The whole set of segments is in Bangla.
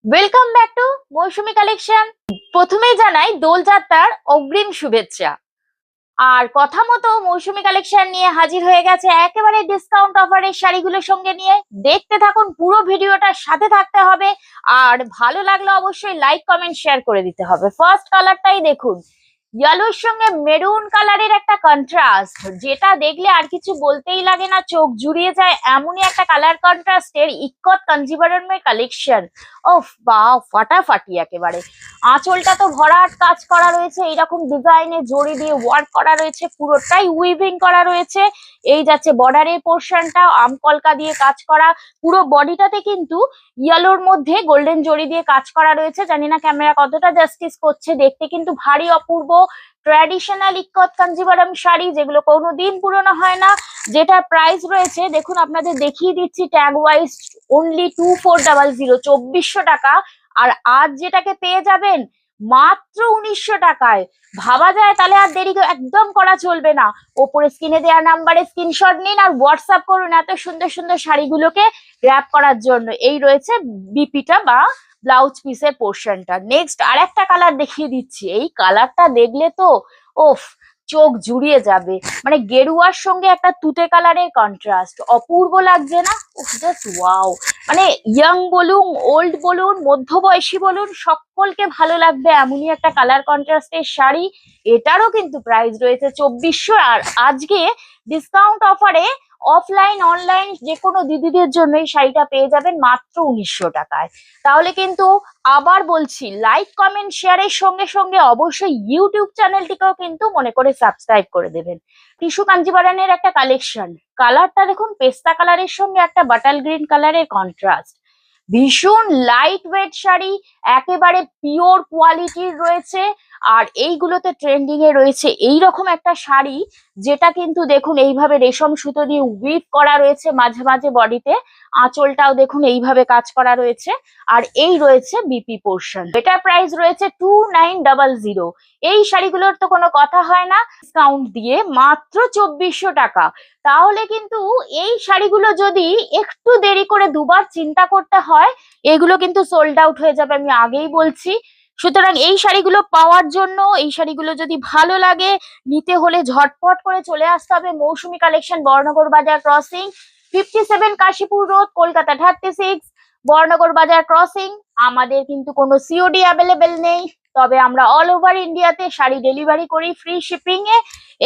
Welcome back to Mousumi collection. প্রথমেই জানাই দোলযাত্রার অগ্রিম শুভেচ্ছা। আর কথা মতো মৌসুমী কালেকশন নিয়ে হাজির হয়ে গেছে একেবারে ডিসকাউন্ট অফারের শাড়িগুলোর সঙ্গে নিয়ে। দেখতে থাকুন, পুরো ভিডিওটার সাথে থাকতে হবে। আর ভালো লাগলে অবশ্যই লাইক কমেন্ট শেয়ার করে দিতে হবে। ফার্স্ট কালারটাই দেখুন, ইয়েলোর সঙ্গে মেরুন কালারের একটা কন্ট্রাস্ট, যেটা দেখলে আর কিছু বলতেই লাগে না, চোখ জুড়িয়ে যায় এমনই একটা কালার কন্ট্রাস্টের ইক্কত কাঞ্জিভারমের কালেকশন। ওফ বাহ, ফাটাফাটি একেবারে। আঁচলটা তো ভরাট কাজ করা রয়েছে, এইরকম ডিজাইনে জড়ি দিয়ে ওয়ার্ক করা রয়েছে, পুরোটাই উইভিং করা রয়েছে। এই যাচ্ছে বর্ডারের পোর্শনটা আমকলকা দিয়ে কাজ করা। পুরো বডিটাতে কিন্তু ইয়েলোর মধ্যে গোল্ডেন জড়ি দিয়ে কাজ করা রয়েছে। জানি না ক্যামেরা কতটা জাস্টিস করছে, দেখতে কিন্তু ভারী অপূর্ব। ট্র্যাডিশনাল ইক্কত কাঞ্জিভারম শাড়ি, যেগুলো কোনোদিন পুরনো হয় না। যেটা প্রাইস রয়েছে দেখুন, আপনাদের দেখিয়ে দিচ্ছি ট্যাগ ওয়াইজ, অনলি 2400, 2400 টাকা। আর আজ যেটাকে পেয়ে যাবেন মাত্র 1900 টাকায়। ভাবা যায়? তাহলে আর দেরি একদম করা চলবে না। ওপরে স্ক্রিনে দেওয়া নাম্বারে স্ক্রিনশট নিন আর হোয়াটসঅ্যাপ করুন এত সুন্দর সুন্দর শাড়িগুলোকে র‍্যাপ করার জন্য। এই রয়েছে বিপিটা বা ব্লাউজ পিসের পোর্শনটা। নেক্সট আর একটা কালার দেখিয়ে দিচ্ছি। এই কালারটা দেখলে তো ওফ, চোখ জুড়িয়ে যাবে। মানে গেরুয়ার সঙ্গে একটা তুতে কালারের কন্ট্রাস্ট, অপূর্ব লাগছে না? Just wow. মানে ইয়াং বলুন, ওল্ড বলুন, মধ্যবয়সী বলুন, সকলকে ভালো লাগবে এমনই একটা কালার কন্ট্রাস্টের শাড়ি। এটারও কিন্তু প্রাইস রয়েছে 2400। আর আজকে ডিসকাউন্ট অফারে অফলাইন অনলাইন যে কোনো দিদিদের জন্য এই শাড়িটা পেয়ে যাবেন মাত্র 1900 টাকায়। তাহলে কিন্তু আবার বলছি, লাইক কমেন্ট শেয়ারের সঙ্গে সঙ্গে অবশ্যই ইউটিউব চ্যানেলটিকেও কিন্তু মনে করে সাবস্ক্রাইব করে দেবেন। টিস্যু কাঞ্জিভারানের একটা কালেকশন। কালারটা দেখুন, পেস্তা কালারের সঙ্গে একটা বাটাল গ্রিন কালারের কন্ট্রাস্ট। ভীষণ লাইট ওয়েট শাড়ি, একেবারে পিওর কোয়ালিটির রয়েছে। আর এইগুলোতে ট্রেন্ডিং এ রয়েছে এইরকম একটা শাড়ি, যেটা কিন্তু দেখুন এইভাবে রেশম সুতো দিয়ে উইভ করা রয়েছে মাঝে মাঝে বডিতে। আঁচলটাও দেখুন এইভাবে কাজ করা রয়েছে। আর এই রয়েছে বিপি পোর্শন। এটার প্রাইস রয়েছে 2900। এই শাড়িগুলোর তো কোনো কথা হয় না, ডিসকাউন্ট দিয়ে মাত্র 2400 টাকা। তাহলে কিন্তু এই শাড়িগুলো যদি একটু দেরি করে দুবার চিন্তা করতে হয়, এগুলো কিন্তু সোল্ড আউট হয়ে যাবে, আমি আগেই বলছি। সুতরাং এই শাড়িগুলো পাওয়ার জন্য, এই শাড়িগুলো যদি ভালো লাগে, নিতে হলে ঝটপট করে চলে আসতে হবে মৌসুমী কালেকশন, বর্ণনগর বাজার ক্রসিং, 57 কাশীপুর রোড, কলকাতা 36, বর্ণনগর বাজার ক্রসিং। আমাদের কিন্তু কোনো সিওডি অ্যাভেলেবেল নেই, তবে আমরা অল ওভার ইন্ডিয়াতে শাড়ি ডেলিভারি করি ফ্রি শিপিং এ।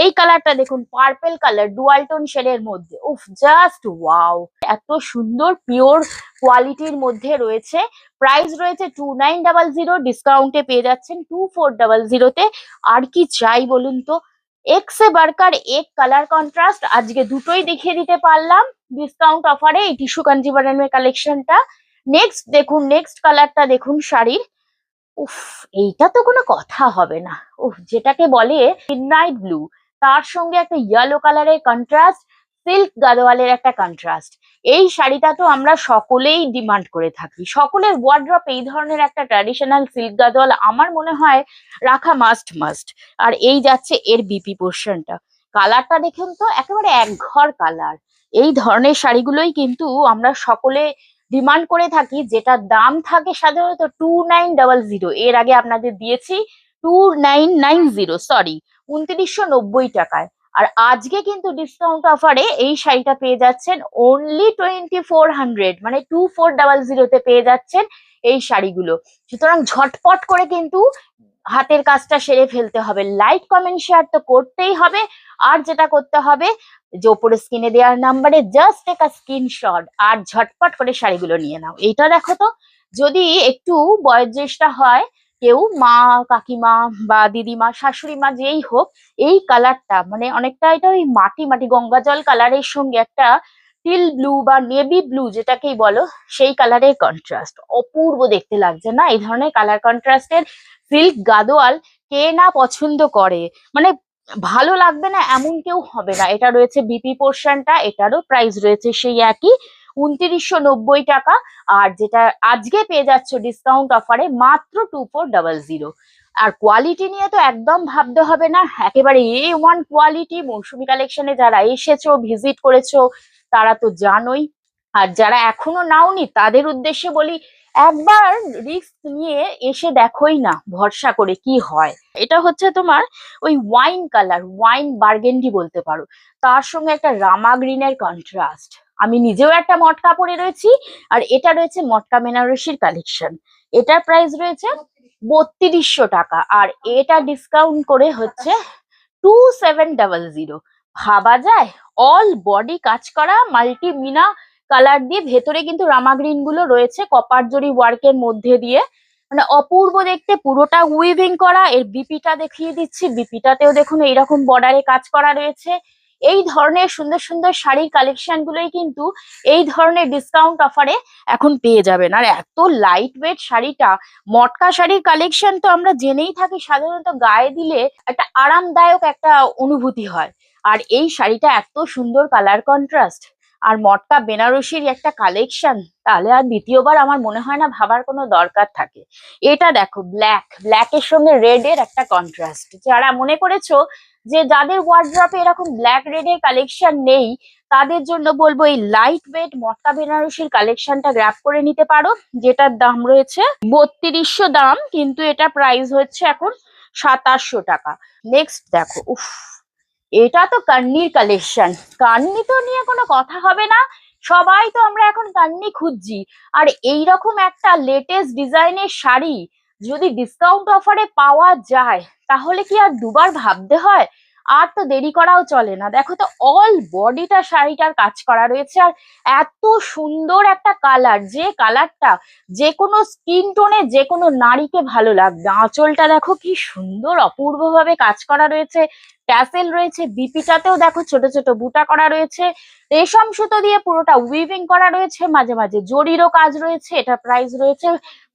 এই কালারটা দেখুন, পার্পল কালার ডুয়াল টোন শেডের মধ্যে, উফ জাস্ট ওয়াও। এত সুন্দর পিওর কোয়ালিটির মধ্যে রয়েছে। প্রাইস রয়েছে 2900, ডিসকাউন্টে পেয়ে যাচ্ছেন 2400 তে। আর কি চাই বলুন তো? এক সে বাড়কার এক কালার কন্ট্রাস্ট। আজকে দুটোই দেখিয়ে দিতে পারলাম ডিসকাউন্ট অফারে এই টিস্যু কাঞ্জিভারমের কালেকশনটা। নেক্সট দেখুন, নেক্সট কালারটা দেখুন শাড়ির। উফ, এইটা তো কোনো কথা হবে না। উফ, যেটাকে বলে মিডনাইট ব্লু, তার সঙ্গে একটা ইয়েলো কালারের কন্ট্রাস্ট, সিল্ক গাদোয়ালের একটা কন্ট্রাস্ট। এই শাড়িটা তো আমরা সকলেই ডিমান্ড করে থাকি, সকলের ওয়ার্ড্রপ এই ধরনের একটা ট্র্যাডিশনাল সিল্ক গাদোয়াল আমার মনে হয় রাখা মাস্ট মাস্ট। আর এই যাচ্ছে এর বিপি পোর্শনটা। কালারটা দেখুন তো, একেবারে একঘর কালার। এই ধরনের শাড়িগুলোই কিন্তু আমরা সকলে ডিমান্ড করে থাকি, যেটার দাম থাকে সাধারণত 2900। এর আগে আপনাদের দিয়েছি 2990, সরি 2990 টাকায়। আর আজকে কিন্তু ডিসকাউন্ট অফারে এই শাড়িটা পেয়ে যাচ্ছেন অনলি 2400, মানে 2400 তে পেয়ে যাচ্ছেন এই শাড়িগুলো। সুতরাং ঝটপট করে কিন্তু হাতের কাজটা সেরে ফেলতে হবে। লাইক কমেন্ট শেয়ার তো করতেই হবে। আর যেটা করতে হবে, যে ওপরে স্ক্রিনে দেওয়ার নাম্বারে জাস্ট একটা স্ক্রিনশট আর ঝটপট করে শাড়িগুলো নিয়ে নাও। এইটা দেখো তো, যদি একটু বয়োজ্যেষ্ঠ হয় কেউ, মা কাকিমা বা দিদিমা শাশুড়ি মা যেই হোক, এই কালারটা মানে অনেকটা এটা ওই মাটি মাটি গঙ্গা জল কালারের সঙ্গে একটা টিল ব্লু বা নেভি ব্লু যেটাকেই বলো, সেই কালারের কন্ট্রাস্ট অপূর্ব দেখতে লাগছে না? এই ধরনের কালার কন্ট্রাস্টের সিল্ক গাদোয়াল কে না পছন্দ করে? মানে ভালো লাগবে না এমন কেউ হবে না। এটা রয়েছে বিপি পোর্শনটা, এটারও প্রাইস রয়েছে সেই একই 2990 টাকা। আর যেটা আজকে পেয়ে যাচ্ছ ডিসকাউন্ট অফারে মাত্র 2400। আর কোয়ালিটি নিয়ে তো একদম ভাবতে হবে না, একেবারে A1 কোয়ালিটি। মৌসুমী কালেকশনে যারা এসেছো, ভিজিট করেছো, তারা তো জানোই। আর যারা এখনো নাওনি তাদের উদ্দেশ্যে বলি, একবার রিস্ক নিয়ে এসে দেখোই না ভরসা করে কি হয়। এটা হচ্ছে তোমার ওই ওয়াইন কালার, ওয়াইন বার্গেন্ডি বলতে পারো, তার সঙ্গে একটা রামা গ্রিনের কন্ট্রাস্ট। আমি নিজেও একটা মটকা পরে রয়েছি, আর এটা রয়েছে মটকা বেনারসির কালেকশন। এটার প্রাইস রয়েছে 3200 টাকা, আর এটা ডিসকাউন্ট করে হচ্ছে 2700। ভাবা যায়, অল বডি কাজ করা মাল্টি মিনা কালার দিয়ে, ভেতরে কিন্তু রামা গ্রিন গুলো রয়েছে কপার জরি ওয়ার্কের মধ্যে দিয়ে, মানে অপূর্ব দেখতে, পুরোটা উইভিং করা। এর বিপিটা দেখিয়ে দিচ্ছি, বিপিটাতেও দেখুন এইরকম বর্ডারে কাজ করা রয়েছে। এই ধরনের সুন্দর সুন্দর শাড়ির কালেকশন গুলোই কিন্তু এই ধরনের ডিসকাউন্ট অফারে এখন পেয়ে যাবেন। আর এত লাইট ওয়েট শাড়িটা, মটকা শাড়ির কালেকশন তো আমরা জেনেই থাকি সাধারণত গায়ে দিলে একটা আরামদায়ক একটা অনুভূতি হয়। আর এই শাড়িটা এত সুন্দর কালার কন্ট্রাস্ট আর মটকা বেনারসির একটা কালেকশন, তাহলে আর দ্বিতীয়বার আমার মনে হয় না ভাবার কোনো দরকার থাকে। এটা দেখো, ব্ল্যাকের সঙ্গে রেড এর একটা কন্ট্রাস্ট। যারা মনে করেছো যে যাদের ওয়ার্ড্রপে এরকম ব্ল্যাক রেড এর কালেকশন নেই, তাদের জন্য বলবো এই লাইট ওয়েট মটকা বেনারসির কালেকশনটা গ্র্যাব করে নিতে পারো, যেটার দাম রয়েছে 3200 দাম, কিন্তু এটা প্রাইস হচ্ছে এখন 2700 টাকা। নেক্সট দেখো, উফ, এটা তো কান্নির কালেকশন। কান্নি তো নিয়ে কোনো কথা হবে না, সবাই তো আমরা এখন কান্নি খুঁজছি। আর এইরকম একটা লেটেস্ট ডিজাইনের শাড়ি যদি ডিসকাউন্ট অফারে পাওয়া যায়, তাহলে কি আর দুবার ভাবতে হয়? আর তো দেরি করাও চলে না। দেখো তো, অল বডিটা শাড়িটার কাজ করা রয়েছে, আর এত সুন্দর একটা কালার, যে কালারটা যে কোনো স্কিন টোনে যে কোনো নারীকে ভালো লাগবে। আঁচলটা দেখো কি সুন্দর অপূর্বভাবে কাজ করা রয়েছে, ট্যাসেল রয়েছে, বিপিটাতেও দেখো ছোট ছোট বুটা করা রয়েছে, রেশম সুতো দিয়ে পুরোটা উইভিং করা রয়েছে, মাঝে মাঝে জরিরও কাজ রয়েছে। এটা প্রাইস রয়েছে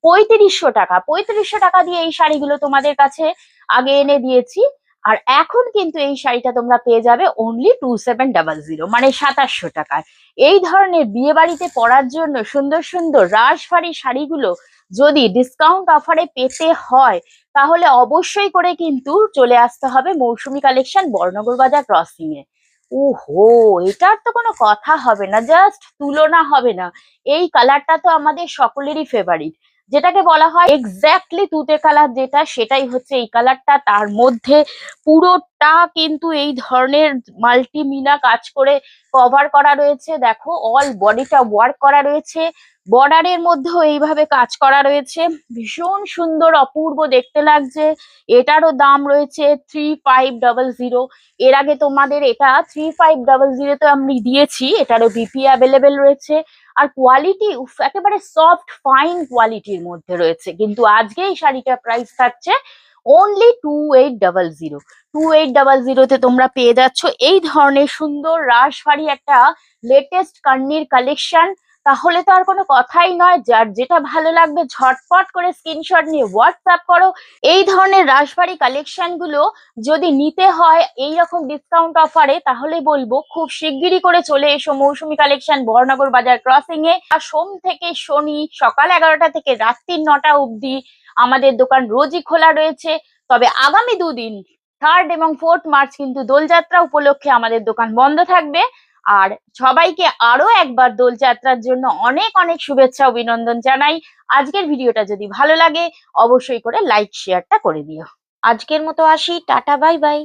3500 টাকা। 3500 টাকা দিয়ে এই শাড়িগুলো তোমাদের কাছে আগে এনে দিয়েছি, আর এখন কিন্তু এই শাড়িটা তোমরা পেয়ে যাবে অনলি 2700, মানে 2700 টাকায়। এই ধরনের বিয়ে বাড়িতে পরার জন্য সুন্দর সুন্দর রাজবাড়ি শাড়িগুলো যদি ডিসকাউন্ট অফারে পেতে হয়, তাহলে অবশ্যই করে কিন্তু চলে আসতে হবে মৌসুমী কালেকশন, বর্ণনগর বাজার ক্রসিং এ। ওহো, এটার তো কোনো কথা হবে না, জাস্ট তুলনা হবে না। এই কালারটা তো আমাদের সকলেরই ফেভারিট, যেটাকে বলা হয় এক্স্যাক্টলি তুতে কালার, যেটা সেটাই হচ্ছে এই কালারটা। তার মধ্যে পুরোটা কিন্তু এই ধরনের মাল্টি মিনা কাজ করে কভার করা রয়েছে। দেখো, অল বডিটা ওয়ার্ক করা রয়েছে, বর্ডারের মধ্যেও এইভাবে কাজ করা রয়েছে, ভীষণ সুন্দর অপূর্ব দেখতে লাগছে। এটারও দাম রয়েছে 3500। এর আগে তোমাদের এটা 3500 তে আমি দিয়েছি, এটারও বিপি অ্যাভেলেবেল রয়েছে। আর কোয়ালিটি একেবারে সফট ফাইন কোয়ালিটির মধ্যে রয়েছে। কিন্তু আজকে এই শাড়িটার প্রাইস থাকছে অনলি 2800। 2800 তে তোমরা পেয়ে যাচ্ছ এই ধরনের সুন্দর রাজবাড়ি একটা লেটেস্ট কান্নির কালেকশন। তাহলে তো আর কোনো কথাই নয়, যার যেটা ভালো লাগবে ঝটপট করে স্ক্রিনশট নিয়ে হোয়াটসঅ্যাপ করো। এই ধরনের রাজবাড়ি কালেকশন গুলো যদি নিতে হয় এইরকম ডিসকাউন্ট অফারে, তাহলে বলবো খুব শিগগিরই করে চলে এসো মৌসুমী কালেকশন, বর্ণনগর বাজার ক্রসিং এ। আর সোম থেকে শনি সকাল 11টা থেকে রাত্রি 9টা অবধি আমাদের দোকান রোজই খোলা রয়েছে। তবে আগামী দুদিন 3rd এবং 4th মার্চ কিন্তু দোলযাত্রা উপলক্ষে আমাদের দোকান বন্ধ থাকবে। আর সবাইকে আরো একবার দোলযাত্রার জন্য অনেক অনেক শুভেচ্ছা অভিনন্দন জানাই। আজকের ভিডিওটা যদি ভালো লাগে অবশ্যই করে লাইক শেয়ারটা করে দিও। আজকের মতো আসি, টাটা, বাই বাই।